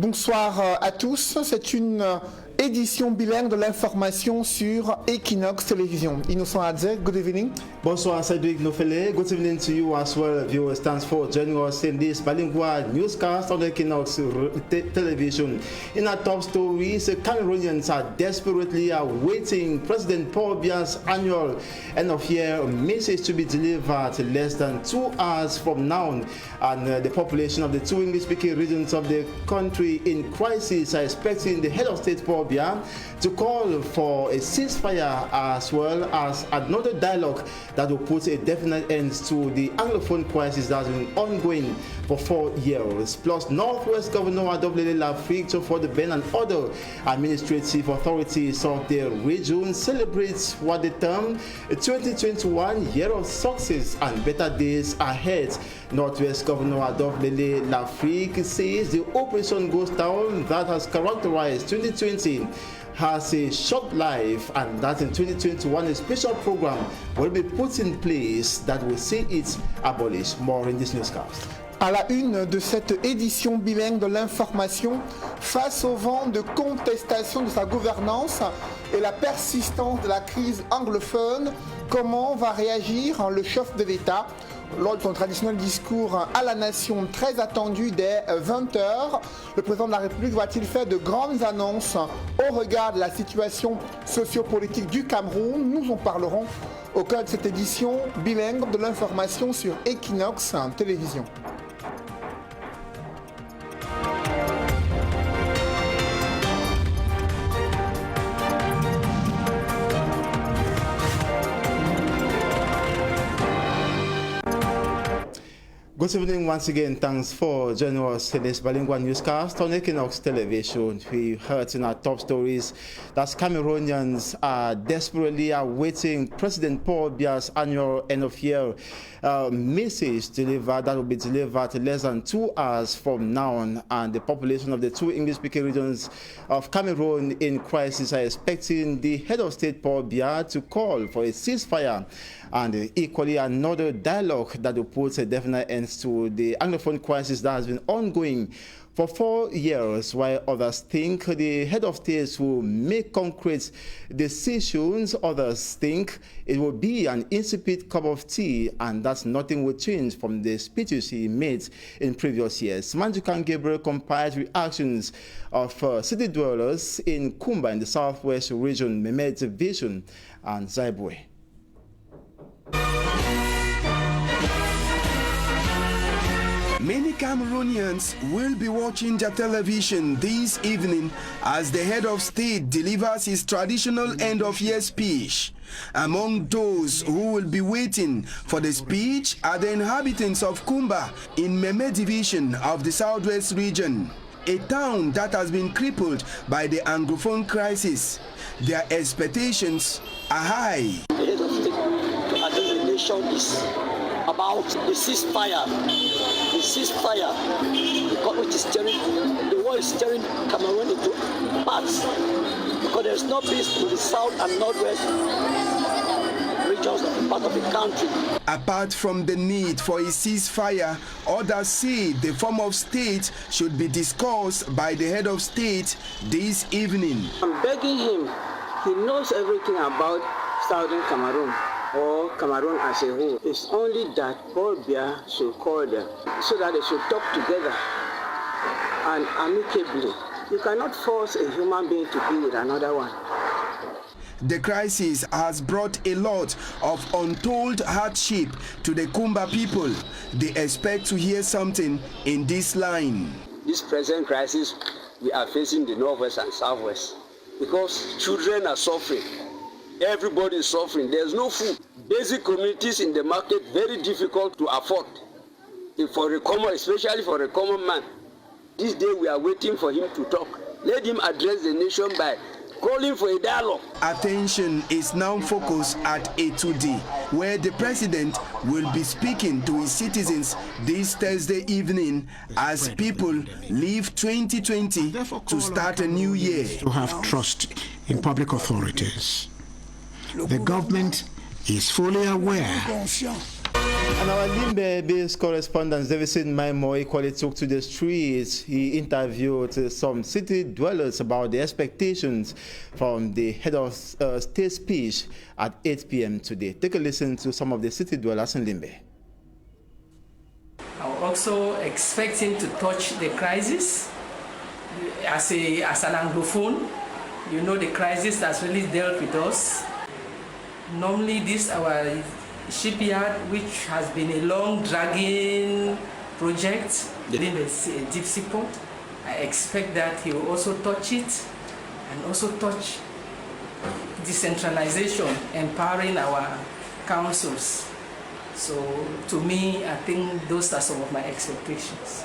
Bonsoir à tous, c'est une édition bilingue de l'information sur Equinox Télévision. Innocent Adze, good evening. Bonsoir Cedric Nofele, good evening to you as well, viewers. Thanks for joining us in this bilingual newscast on Equinox Television. In our top stories, Cameroonians are desperately awaiting President Paul Biya's annual end-of-year message to be delivered less than 2 hours from now. And the population of the two English-speaking regions of the country in crisis are expecting the head of state, Paul Biya, to call for a ceasefire as well as another dialogue that will put a definite end to the Anglophone crisis that has been ongoing for 4 years. Plus, Northwest Governor Adolphé Lafrique for the Ben and other administrative authorities of the region celebrates what they term a 2021 year of success and better days ahead. Northwest Governor Adolphé Lafrique says the Operation Ghost Town that has characterized 2020 has a short life and that in 2021 a special program will be put in place that will see it abolished. More in this newscast. À la une de cette édition bilingue de l'information, face au vent de contestation de sa gouvernance et la persistance de la crise anglophone, comment va réagir le chef de l'État lors de son traditionnel discours à la nation très attendu dès 20h? Le président de la République va-t-il faire de grandes annonces au regard de la situation sociopolitique du Cameroun? Nous en parlerons au cœur de cette édition bilingue de l'information sur Equinox Télévision. Good evening once again. Thanks for joining us in this bilingual newscast on Equinox Television. We heard in our top stories that Cameroonians are desperately awaiting President Paul Biya's annual end-of-year message delivered that will be delivered less than 2 hours from now. And the population of the two English-speaking regions of Cameroon in crisis are expecting the head of state, Paul Biya, to call for a ceasefire and equally another dialogue that will put a definite end to the Anglophone crisis that has been ongoing for 4 years, while others think the head of states will make concrete decisions. Others think it will be an insipid cup of tea and that nothing will change from the speeches he made in previous years. Manjukan Gabriel compiled reactions of city dwellers in Kumba in the southwest region, Mehmet Vision and Zaibwe. Many Cameroonians will be watching the television this evening as the head of state delivers his traditional end-of-year speech. Among those who will be waiting for the speech are the inhabitants of Kumba in Mehmet Division of the Southwest region, a town that has been crippled by the Anglophone crisis. Their expectations are high. The head of state to address the nation is about the ceasefire. The ceasefire, which is tearing, the war is tearing Cameroon into parts because there is no peace to the south and northwest regions of the part of the country. Apart from the need for a ceasefire, others say the form of state should be discussed by the head of state this evening. I'm begging him, he knows everything about southern Cameroon or Cameroon as a whole. It's only that Paul Biya should call them so that they should talk together and amicably. You cannot force a human being to be with another one. The crisis has brought a lot of untold hardship to the Kumba people. They expect to hear something in this line. This present crisis we are facing the northwest and southwest because children are suffering. Everybody is suffering. There's no food. Basic communities in the market very difficult to afford. For a common, especially for a common man. This day we are waiting for him to talk. Let him address the nation by calling for a dialogue. Attention is now focused at A2D, where the president will be speaking to his citizens this Thursday evening as people leave 2020 to start a new year. To have trust in public authorities. The government is fully aware And our Limbe-based correspondent Davison Maimo equally took to the streets. He interviewed some city dwellers about the expectations from the head of state speech at 8 p.m. today. Take a listen to some of the city dwellers in Limbe. I'm also expecting to touch the crisis as an Anglophone. You know, the crisis that's really dealt with us. Normally, this our shipyard, which has been a long dragging project, within a deep sea port. I expect that he will also touch it and also touch decentralization, empowering our councils. So to me, I think those are some of my expectations.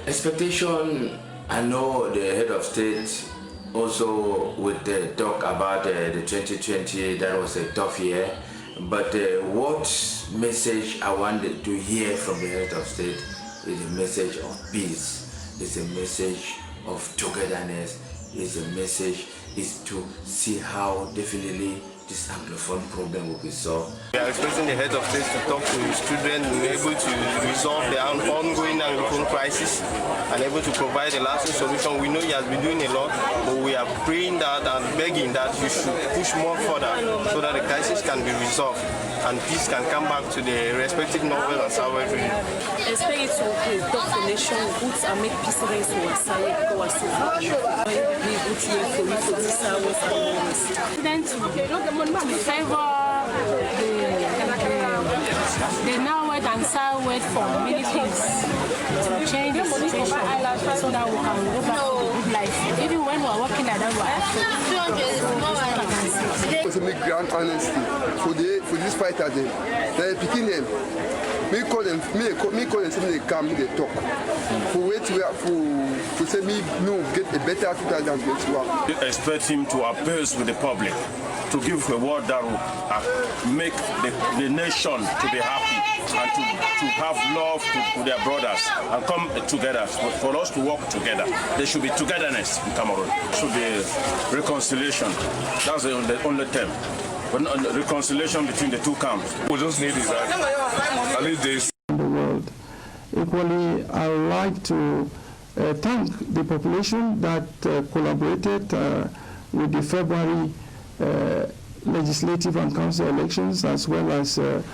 Expectation, I know the head of state also with the talk about the 2020, that was a tough year. But what message I wanted to hear from the head of state is a message of peace, it's a message of togetherness, it's a message is to see how definitely this Anglophone problem will be solved. We are expecting the head of state to talk to his children and be able to resolve the ongoing Anglophone crisis and able to provide a lasting solution. We know he has been doing a lot, but we are praying that and begging that he should push more further so that the crisis can be resolved and peace can come back to the respective Northwest and Southwest region. Expect it to help the nation goods and make peace reign to our side. To favor the Northwest and Southwest for many things, to change the situation so that we can go back to the good life. Even when we are working at that, it's a big grand honesty for this fight at them. They're picking them. Me call them say they come, they talk. For wait for say me no get a better 2021. We expect him to appeal with the public, to give a word that will make the nation to be happy and to have love to their brothers and come together for us to work together. There should be togetherness in Cameroon. There should be reconciliation. That's the only term. But reconciliation between the two camps. We just need is that at least this. In the world. Equally, I would like to thank the population that collaborated with the February legislative and council elections, as well as the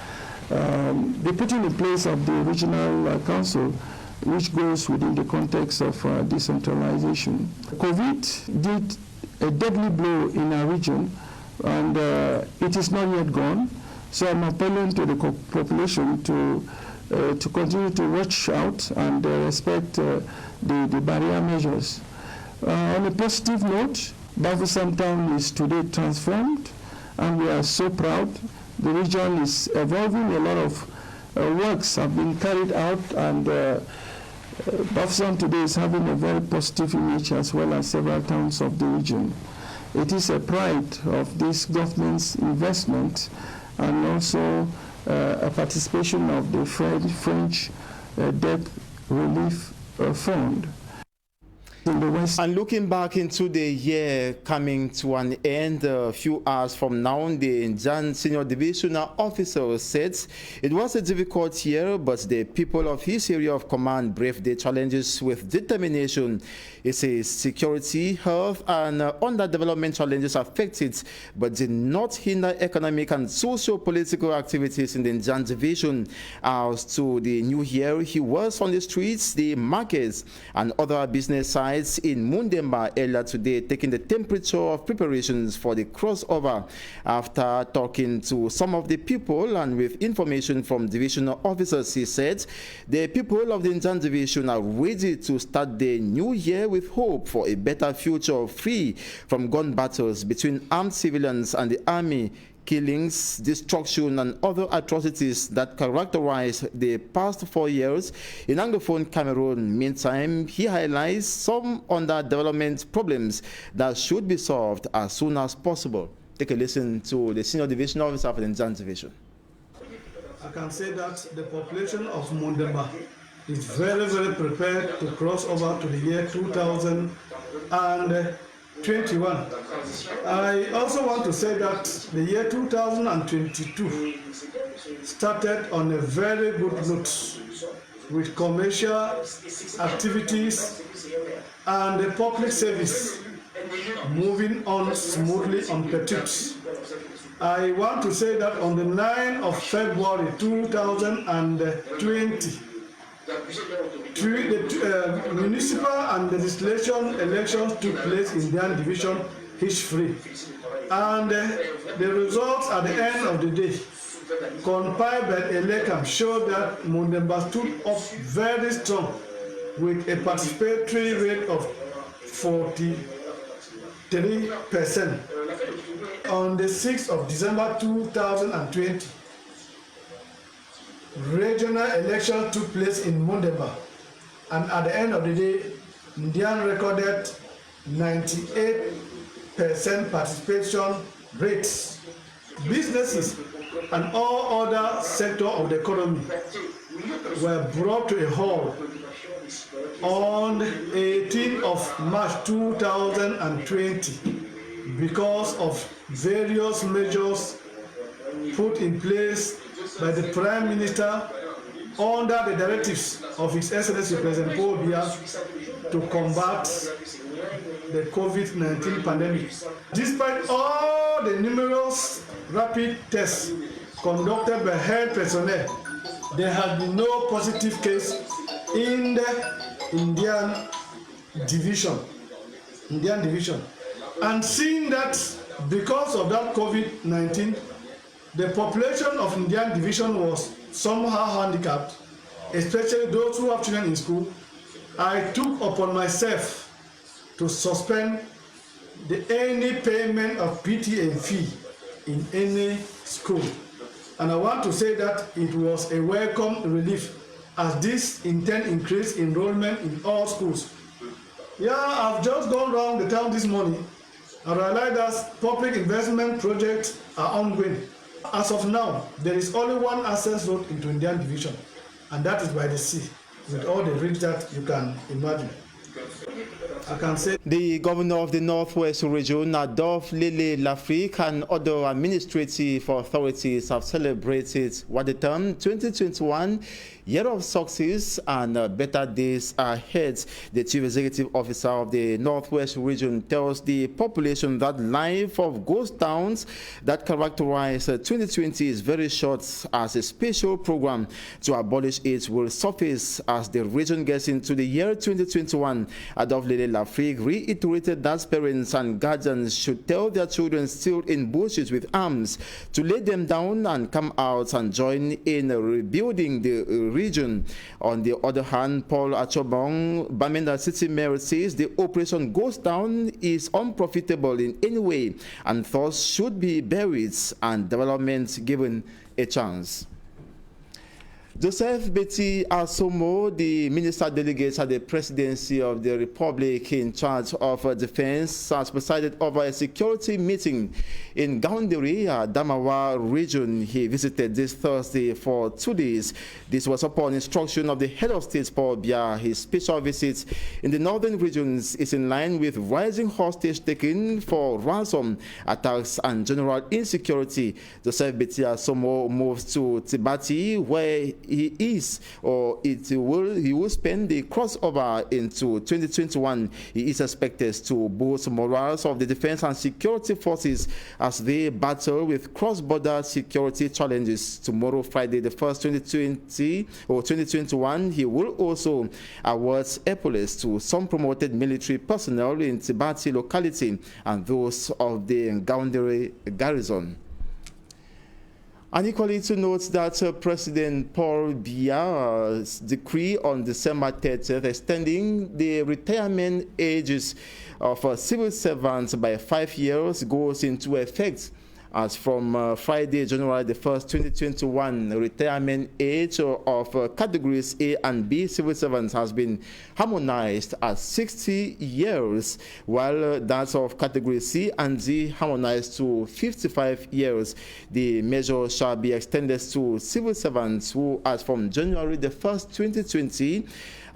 putting in place of the regional council, which goes within the context of decentralization. COVID did a deadly blow in our region, and it is not yet gone. So I'm appealing to the population to continue to watch out and respect the barrier measures. On a positive note, Bafoussam town is today transformed, and we are so proud. The region is evolving. A lot of works have been carried out, and Bafoussam today is having a very positive image, as well as several towns of the region. It is a pride of this government's investment, and also a participation of the French Debt Relief Fund. In the West. And looking back into the year coming to an end a few hours from now, the Njan Senior Divisional Officer said it was a difficult year, but the people of his area of command braved the challenges with determination. He says security, health, and underdevelopment challenges affected, but did not hinder economic and socio-political activities in the Njan Division. As to the new year, he was on the streets, the markets, and other business sites in Mundemba earlier today, taking the temperature of preparations for the crossover. After talking to some of the people and with information from divisional officers, he said the people of the Njan Division are ready to start the new year with hope for a better future, free from gun battles between armed civilians and the army, killings, destruction, and other atrocities that characterized the past 4 years in Anglophone Cameroon. Meantime, he highlights some underdevelopment problems that should be solved as soon as possible. Take a listen to the Senior Division Officer for the Njan Division. I can say that the population of Mundemba is very, very prepared to cross over to the year 2022. 2021. I also want to say that the year 2022 started on a very good note with commercial activities and the public service moving on smoothly on pursuits. I want to say that on the 9th of February 2020, the municipal and legislation elections took place in Ndian Division hitch-free, and the results at the end of the day compiled by Elekam showed that Mundemba stood up very strong with a participatory rate of 43%. On the 6th of December 2020, regional elections took place in Mundemba, and at the end of the day, Ndian recorded 98% participation rates. Businesses and all other sectors of the economy were brought to a halt on 18th of March 2020 because of various measures put in place by the Prime Minister under the directives of His Excellency President Paul Biya to combat the COVID-19 pandemic. Despite all the numerous rapid tests conducted by health personnel, there has been no positive case in the Ndian Division. And seeing that because of that COVID-19, the population of Ndian Division was somehow handicapped, especially those who have children in school, I took upon myself to suspend any payment of PTA fee in any school. And I want to say that it was a welcome relief, as this intend increase enrollment in all schools. Yeah, I've just gone around the town this morning and realized that public investment projects are ongoing. As of now, there is only one access road into Ndian Division, and that is by the sea, with all the risks that you can imagine. I can say the governor of the Northwest region, Adolphe Lele Lafrique, and other administrative authorities have celebrated what the term 2021 Year of Success and Better Days Ahead. The Chief Executive Officer of the Northwest region tells the population that life of ghost towns that characterize 2020 is very short, as a special program to abolish it will surface as the region gets into the year 2021. Adolphe Lele Lafrique reiterated that parents and guardians should tell their children still in bushes with arms to lay them down and come out and join in rebuilding the region. On the other hand, Paul Achobong, Bamenda City Mayor, says the Operation Ghost Town is unprofitable in any way and thus should be buried and development given a chance. Joseph Betty Asomo, the minister delegate at the presidency of the Republic in charge of defense, has presided over a security meeting in Gaundiri, Damawa region. He visited this Thursday for 2 days. This was upon instruction of the head of state, Paul Biya. His special visit in the northern regions is in line with rising hostage taking for ransom attacks and general insecurity. Joseph Betty Asomo moves to Tibati, where he will spend the crossover into 2021. He is expected to boost morals of the defense and security forces as they battle with cross-border security challenges. Tomorrow, Friday, the 1st, 2021, he will also award epaulets to some promoted military personnel in Tibati locality and those of the Gaundiri garrison. And equally to note that President Paul Biya's decree on December 30th extending the retirement ages of civil servants by 5 years goes into effect as from Friday, January the 1st, 2021. The retirement age of categories A and B civil servants has been harmonized at 60 years, while that of category C and D harmonized to 55 years. The measure shall be extended to civil servants who, as from January the 1st, 2020,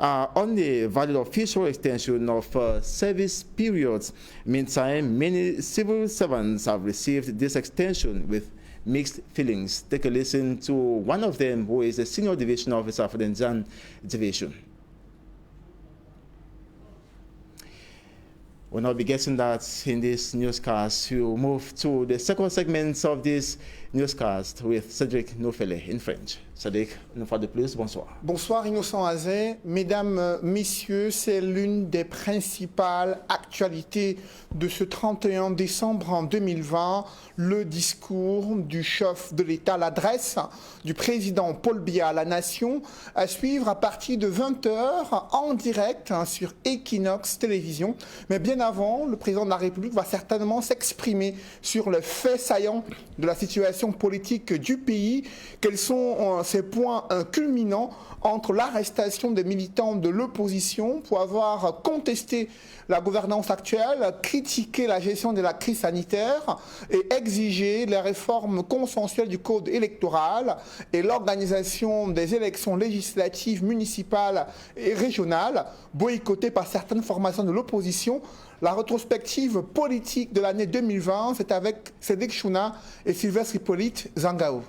are only valid official extension of service periods. Meantime, many civil servants have received this extension with mixed feelings. Take a listen to one of them, who is a senior division officer for the Nzan division. We'll now be getting that in this newscast. We'll move to the second segment of this newscast with Cédric Nofele in French. Cédric, une fois de plus, bonsoir. Bonsoir Innocent Azé. Mesdames, Messieurs, c'est l'une des principales actualités de ce 31 décembre en 2020, le discours du chef de l'État, l'adresse du président Paul Biya à la nation, à suivre à partir de 20h en direct sur Equinox Télévision. Mais bien avant, le président de la République va certainement s'exprimer sur le fait saillant de la situation politique du pays. Quels sont ces points culminants entre l'arrestation des militants de l'opposition pour avoir contesté la gouvernance actuelle, critiqué la gestion de la crise sanitaire et exigé les réformes consensuelles du code électoral et l'organisation des élections législatives, municipales et régionales, boycottées par certaines formations de l'opposition. La rétrospective politique de l'année 2020, c'est avec Cédric Chouna et Sylvestre Hippolyte Zangao.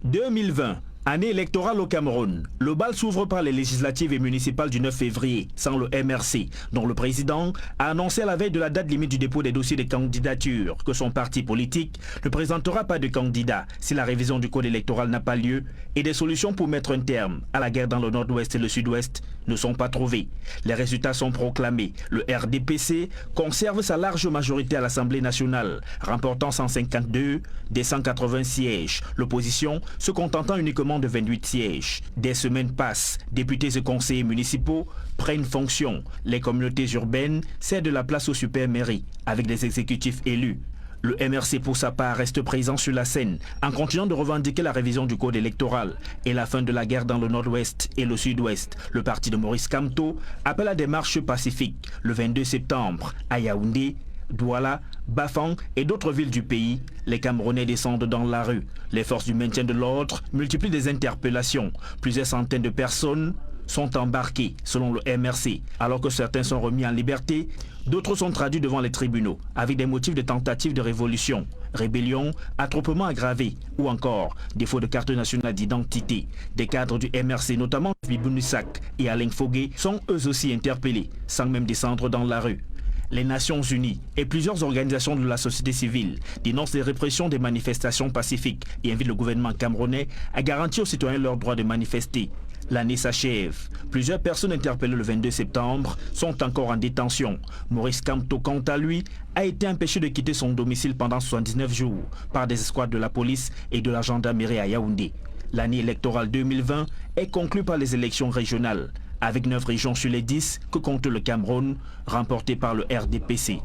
2020, année électorale au Cameroun. Le bal s'ouvre par les législatives et municipales du 9 février, sans le MRC, dont le président a annoncé à la veille de la date limite du dépôt des dossiers de candidature que son parti politique ne présentera pas de candidat si la révision du code électoral n'a pas lieu et des solutions pour mettre un terme à la guerre dans le nord-ouest et le sud-ouest ne sont pas trouvées. Les résultats sont proclamés. Le RDPC conserve sa large majorité à l'Assemblée nationale, remportant 152 des 180 sièges. L'opposition se contentant uniquement de 28 sièges. Des semaines passent, députés et conseillers municipaux prennent fonction. Les communautés urbaines cèdent la place aux super-mairies avec des exécutifs élus. Le MRC pour sa part reste présent sur la scène en continuant de revendiquer la révision du code électoral et la fin de la guerre dans le nord-ouest et le sud-ouest. Le parti de Maurice Kamto appelle à des marches pacifiques le 22 septembre à Yaoundé, Douala, Bafang et d'autres villes du pays. Les Camerounais descendent dans la rue. Les forces du maintien de l'ordre multiplient des interpellations. Plusieurs centaines de personnes sont embarqués, selon le MRC. Alors que certains sont remis en liberté, d'autres sont traduits devant les tribunaux, avec des motifs de tentative de révolution, rébellion, attroupement aggravé, ou encore défaut de carte nationale d'identité. Des cadres du MRC, notamment Bibounissak et Alain Fogué, sont eux aussi interpellés, sans même descendre dans la rue. Les Nations Unies et plusieurs organisations de la société civile dénoncent les répressions des manifestations pacifiques et invitent le gouvernement camerounais à garantir aux citoyens leur droit de manifester. L'année s'achève. Plusieurs personnes interpellées le 22 septembre sont encore en détention. Maurice Kamto, quant à lui, a été empêché de quitter son domicile pendant 79 jours par des escouades de la police et de la gendarmerie à Yaoundé. L'année électorale 2020 est conclue par les élections régionales, avec 9 régions sur les 10 que compte le Cameroun, remportées par le RDPC.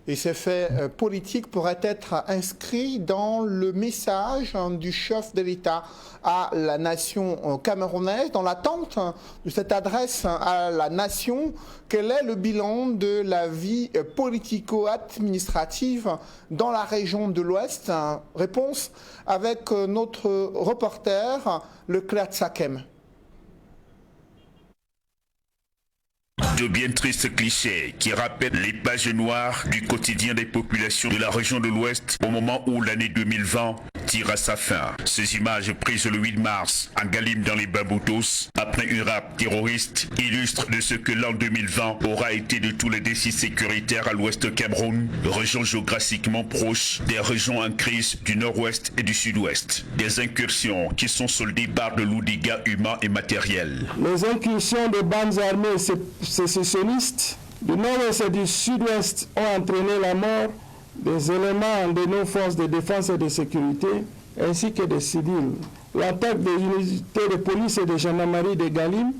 Et ces faits politiques pourraient être inscrits dans le message du chef de l'État à la nation camerounaise, dans l'attente de cette adresse à la nation. Quel est le bilan de la vie politico-administrative dans la région de l'Ouest? Réponse avec notre reporter, Leclerc Tsakem. De bien tristes clichés qui rappellent les pages noires du quotidien des populations de la région de l'Ouest au moment où l'année 2020 tire à sa fin. Ces images prises le 8 mars en Galim dans les Baboutos après une rafle terroriste illustrent de ce que l'an 2020 aura été de tous les défis sécuritaires à l'ouest de Cameroun, région géographiquement proche des régions en crise du nord-ouest et du sud-ouest. Des incursions qui sont soldées par de lourds dégâts humains et matériels. Les incursions des bandes armées sécessionnistes du nord-ouest et du sud-ouest ont entraîné la mort des éléments de nos forces de défense et de sécurité, ainsi que des civils. L'attaque des unités de police et de gendarmerie de Galim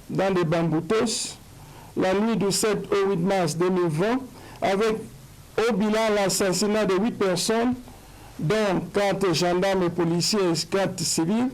dans les Bamboutos, la nuit du 7 au 8 mars 2020, avec au bilan l'assassinat de 8 personnes, dont 4 gendarmes et policiers et 4 civils,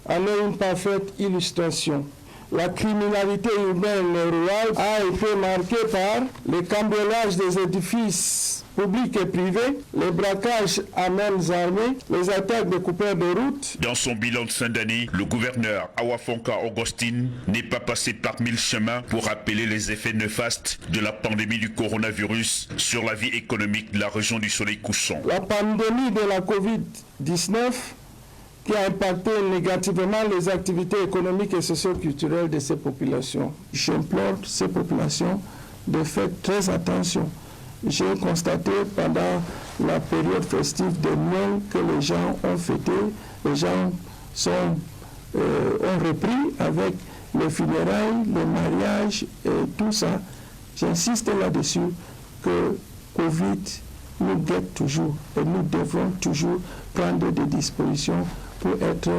en est une parfaite illustration. La criminalité urbaine rurale a été marquée par le cambriolage des édifices publics et privés, les braquages à main armées, les attaques de coupeurs de route. Dans son bilan de fin d'année, le gouverneur Awafonka Augustine n'est pas passé par mille chemins pour rappeler les effets néfastes de la pandémie du coronavirus sur la vie économique de la région du soleil couchant. La pandémie de la COVID-19 qui a impacté négativement les activités économiques et socio-culturelles de ces populations. J'implore ces populations de faire très attention. J'ai constaté pendant la période festive des mois que les gens ont fêté, les gens ont repris avec les funérailles, les mariages et tout ça. J'insiste là-dessus que Covid nous guette toujours et nous devons toujours prendre des dispositions pour être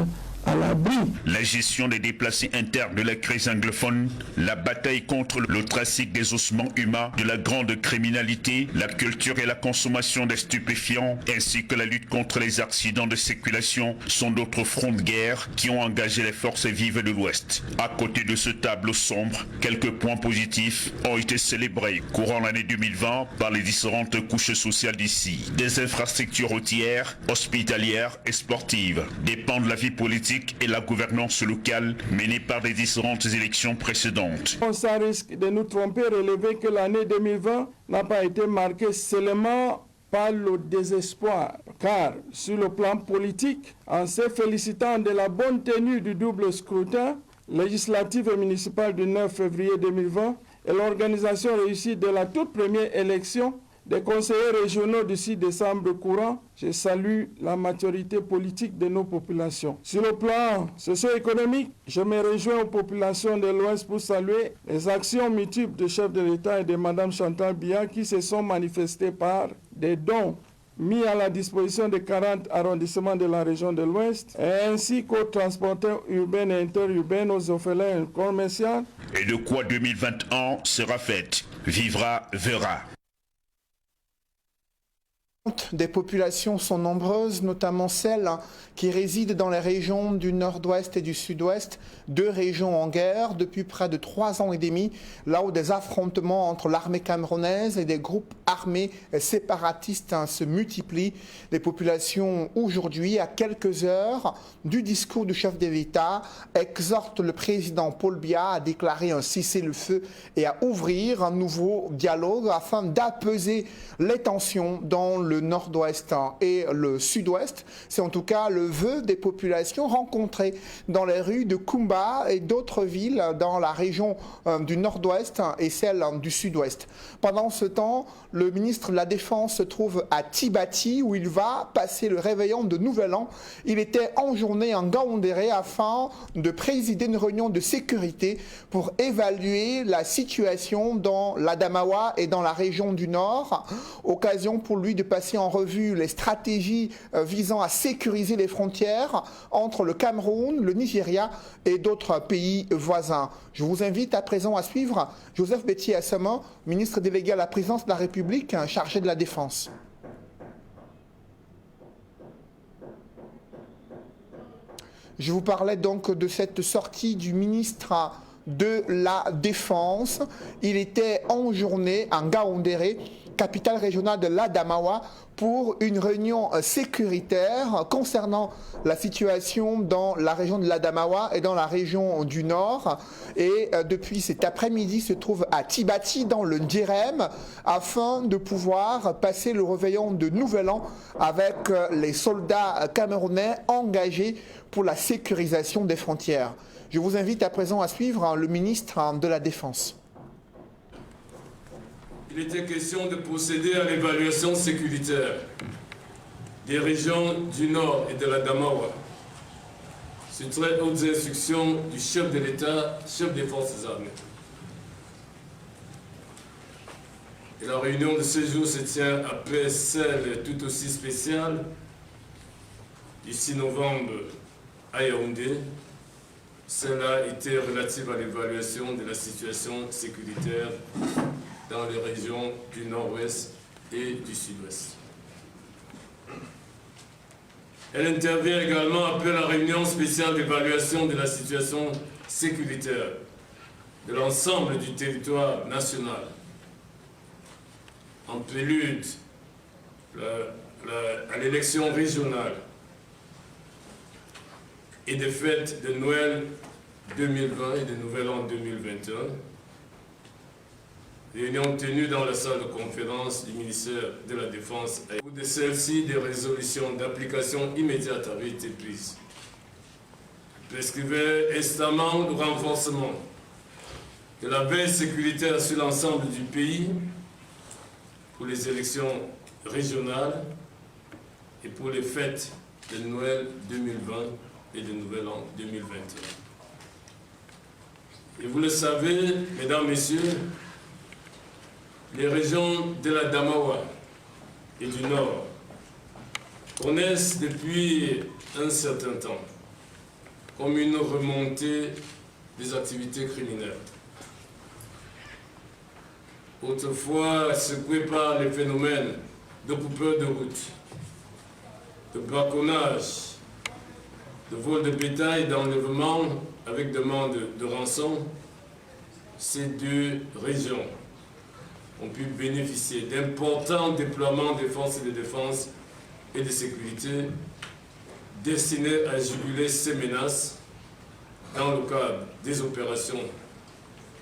à l'abri. La gestion des déplacés internes de la crise anglophone, la bataille contre le trafic des ossements humains, de la grande criminalité, la culture et la consommation des stupéfiants, ainsi que la lutte contre les accidents de circulation sont d'autres fronts de guerre qui ont engagé les forces vives de l'Ouest. À côté de ce tableau sombre, quelques points positifs ont été célébrés courant l'année 2020 par les différentes couches sociales d'ici. Des infrastructures routières, hospitalières et sportives, des pans de la vie politique et la gouvernance locale menée par les différentes élections précédentes. Sans risque de nous tromper, relever que l'année 2020 n'a pas été marquée seulement par le désespoir, car sur le plan politique, en se félicitant de la bonne tenue du double scrutin législatif et municipal du 9 février 2020 et l'organisation réussie de la toute première élection des conseillers régionaux du 6 décembre courant, je salue la maturité politique de nos populations. Sur le plan socio-économique, je me réjouis aux populations de l'Ouest pour saluer les actions multiples du chef de l'État et de Mme Chantal Biya qui se sont manifestées par des dons mis à la disposition des 40 arrondissements de la région de l'Ouest, ainsi qu'aux transporteurs urbains et interurbains, aux orphelins commerciaux. Et de quoi 2021 sera faite, vivra, verra. Des populations sont nombreuses, notamment celles qui résident dans les régions du nord-ouest et du sud-ouest, deux régions en guerre depuis près de 3 ans et demi, là où des affrontements entre l'armée camerounaise et des groupes armés séparatistes se multiplient. Les populations aujourd'hui, à quelques heures du discours du chef de l'État, exhortent le président Paul Biya à déclarer un cessez-le-feu et à ouvrir un nouveau dialogue afin d'apaiser les tensions dans le nord-ouest et le sud-ouest. C'est en tout cas le vœu des populations rencontrées dans les rues de Kumba et d'autres villes dans la région du nord-ouest et celle du sud-ouest. Pendant ce temps, le ministre de la Défense se trouve à Tibati où il va passer le réveillon de Nouvel An. Il était en journée en Gaoundéré afin de présider une réunion de sécurité pour évaluer la situation dans l'Adamawa et dans la région du Nord. Occasion pour lui de passer en revue les stratégies visant à sécuriser les frontières entre le Cameroun, le Nigeria et d'autres pays voisins. Je vous invite à présent à suivre Joseph Betty-Assama, ministre délégué à la présidence de la République, chargé de la Défense. Je vous parlais donc de cette sortie du ministre de la Défense. Il était en journée en Gaoundéré, capitale régionale de l'Adamawa, pour une réunion sécuritaire concernant la situation dans la région de l'Adamawa et dans la région du Nord. Et depuis cet après-midi, se trouve à Tibati, dans le Djerem, afin de pouvoir passer le réveillon de Nouvel An avec les soldats camerounais engagés pour la sécurisation des frontières. Je vous invite à présent à suivre le ministre de la Défense. Il était question de procéder à l'évaluation sécuritaire des régions du Nord et de l'Adamawa, sur très hautes instructions du chef de l'État, chef des forces armées. Et la réunion de ce jour se tient après celle tout aussi spéciale du 6 novembre à Yaoundé. Celle-là était relative à l'évaluation de la situation sécuritaire dans les régions du nord-ouest et du sud-ouest. Elle intervient également après la réunion spéciale d'évaluation de la situation sécuritaire de l'ensemble du territoire national, en prélude à l'élection régionale et des fêtes de Noël 2020 et de Nouvel An 2021, réunion tenue dans la salle de conférence du ministère de la Défense. Au bout de celle-ci, des résolutions d'application immédiate avaient été prises. Prescrivait instamment le renforcement de la veille sécuritaire sur l'ensemble du pays pour les élections régionales et pour les fêtes de Noël 2020 et de Nouvel An 2021. Et vous le savez, mesdames, messieurs, les régions de la Damawa et du Nord connaissent depuis un certain temps comme une remontée des activités criminelles. Autrefois secoués par les phénomènes de coupeurs de route, de braconnage, de vol de bétail et d'enlèvement avec demande de rançon, ces deux régions ont pu bénéficier d'importants déploiements des forces de défense et de sécurité destinés à juguler ces menaces dans le cadre des opérations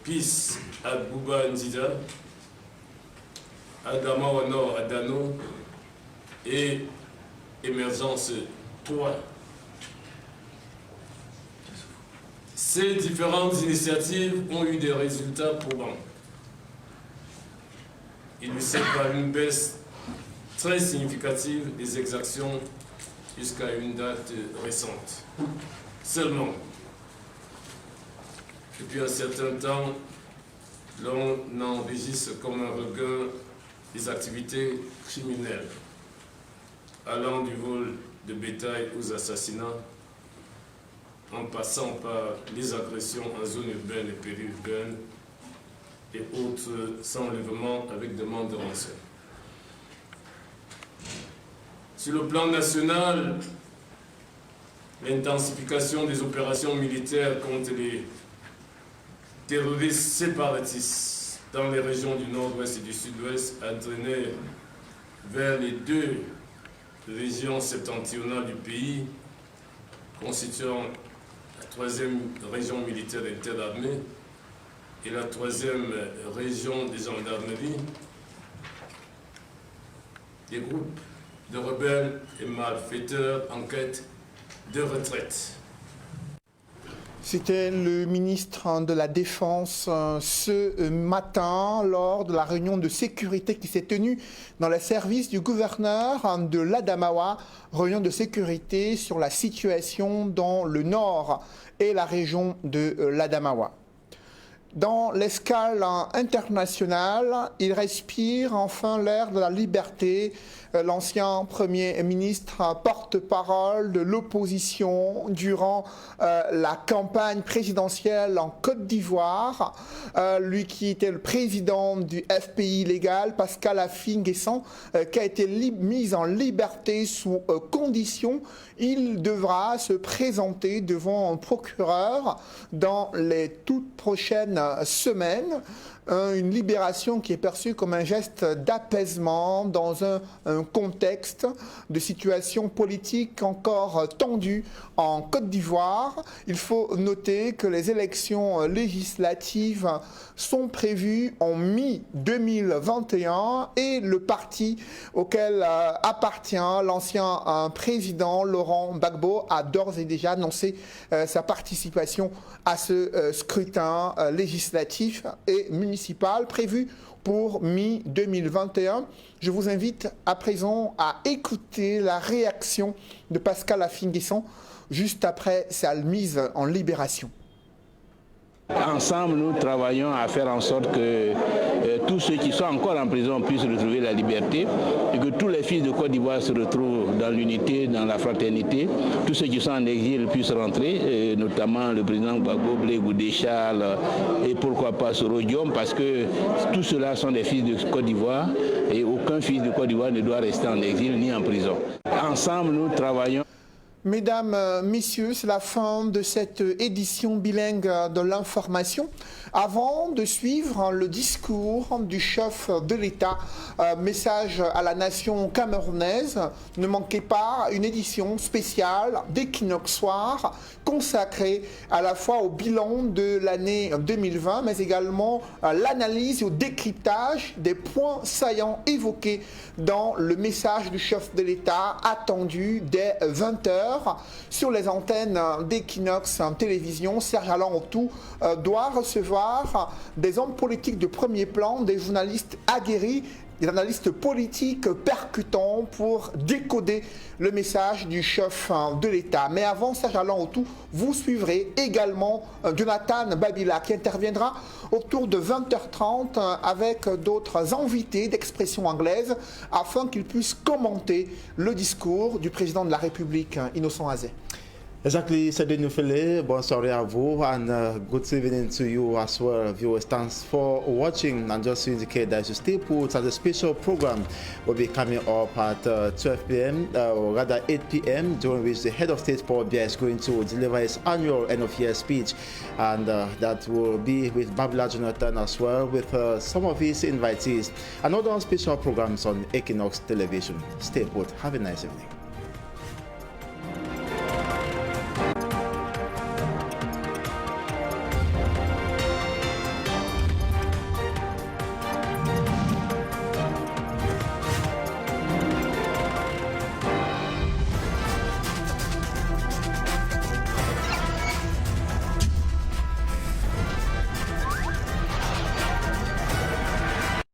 Peace à Bouba Ndida, à Damawa Nord à Dano et Émergence 3. Ces différentes initiatives ont eu des résultats probants. Illustrés par une baisse très significative des exactions jusqu'à une date récente. Seulement, depuis un certain temps, l'on enregistre comme un regain des activités criminelles, allant du vol de bétail aux assassinats, en passant par les agressions en zone urbaine et périurbaine et autres enlèvements avec demande de rançon. Sur le plan national, l'intensification des opérations militaires contre les terroristes séparatistes dans les régions du nord-ouest et du sud-ouest a entraîné vers les deux régions septentrionales du pays, constituant la troisième région militaire interarmée et la troisième région des gendarmeries, des groupes de rebelles et malfaiteurs en quête de retraite. C'était le ministre de la Défense ce matin lors de la réunion de sécurité qui s'est tenue dans les services du gouverneur de l'Adamawa, réunion de sécurité sur la situation dans le nord et la région de l'Adamawa. Dans l'escale internationale, il respire enfin l'air de la liberté. L'ancien Premier ministre, porte-parole de l'opposition durant la campagne présidentielle en Côte d'Ivoire, lui qui était le président du FPI légal, Pascal Affi N'Guessan, qui a été mis en liberté sous condition. Il devra se présenter devant un procureur dans les toutes prochaines semaines. Une libération qui est perçue comme un geste d'apaisement dans un contexte de situation politique encore tendue en Côte d'Ivoire. Il faut noter que les élections législatives sont prévues en mi-2021 et le parti auquel appartient l'ancien président Laurent Gbagbo a d'ores et déjà annoncé sa participation à ce scrutin législatif et municipal prévu pour mi-2021. Je vous invite à présent à écouter la réaction de Pascal Affi N'Guessan juste après sa mise en libération. Ensemble, nous travaillons à faire en sorte que tous ceux qui sont encore en prison puissent retrouver la liberté et que tous les fils de Côte d'Ivoire se retrouvent dans l'unité, dans la fraternité. Tous ceux qui sont en exil puissent rentrer, notamment le président Gbagbo, Blé Goudé Charles et pourquoi pas Soro Diom, parce que tous ceux-là sont des fils de Côte d'Ivoire et aucun fils de Côte d'Ivoire ne doit rester en exil ni en prison. Ensemble, nous travaillons. Mesdames, Messieurs, c'est la fin de cette édition bilingue de l'information. Avant de suivre le discours du chef de l'État, message à la nation camerounaise, ne manquez pas une édition spéciale d'Equinox Soir consacrée à la fois au bilan de l'année 2020, mais également à l'analyse et au décryptage des points saillants évoqués dans le message du chef de l'État attendu dès 20h sur les antennes d'Equinox Télévision. Serge Alain Autou doit recevoir des hommes politiques de premier plan, des journalistes aguerris, des analystes politiques percutants pour décoder le message du chef de l'État. Mais avant Serge Alain Autou, vous suivrez également Jonathan Babila qui interviendra autour de 20h30 avec d'autres invités d'expression anglaise afin qu'ils puissent commenter le discours du président de la République, Innocent Azé. Exactly, Sadio Nufele, bonsoir à vous, and good evening to you as well, viewers. Thanks for watching, and just to indicate that you stay put as a special program will be coming up at 12 p.m. Or rather 8 p.m. during which the head of state Paul Biya is going to deliver his annual end of year speech, and that will be with Babila Jonathan as well, with some of his invitees. Another special programs on Equinox Television. Stay put. Have a nice evening.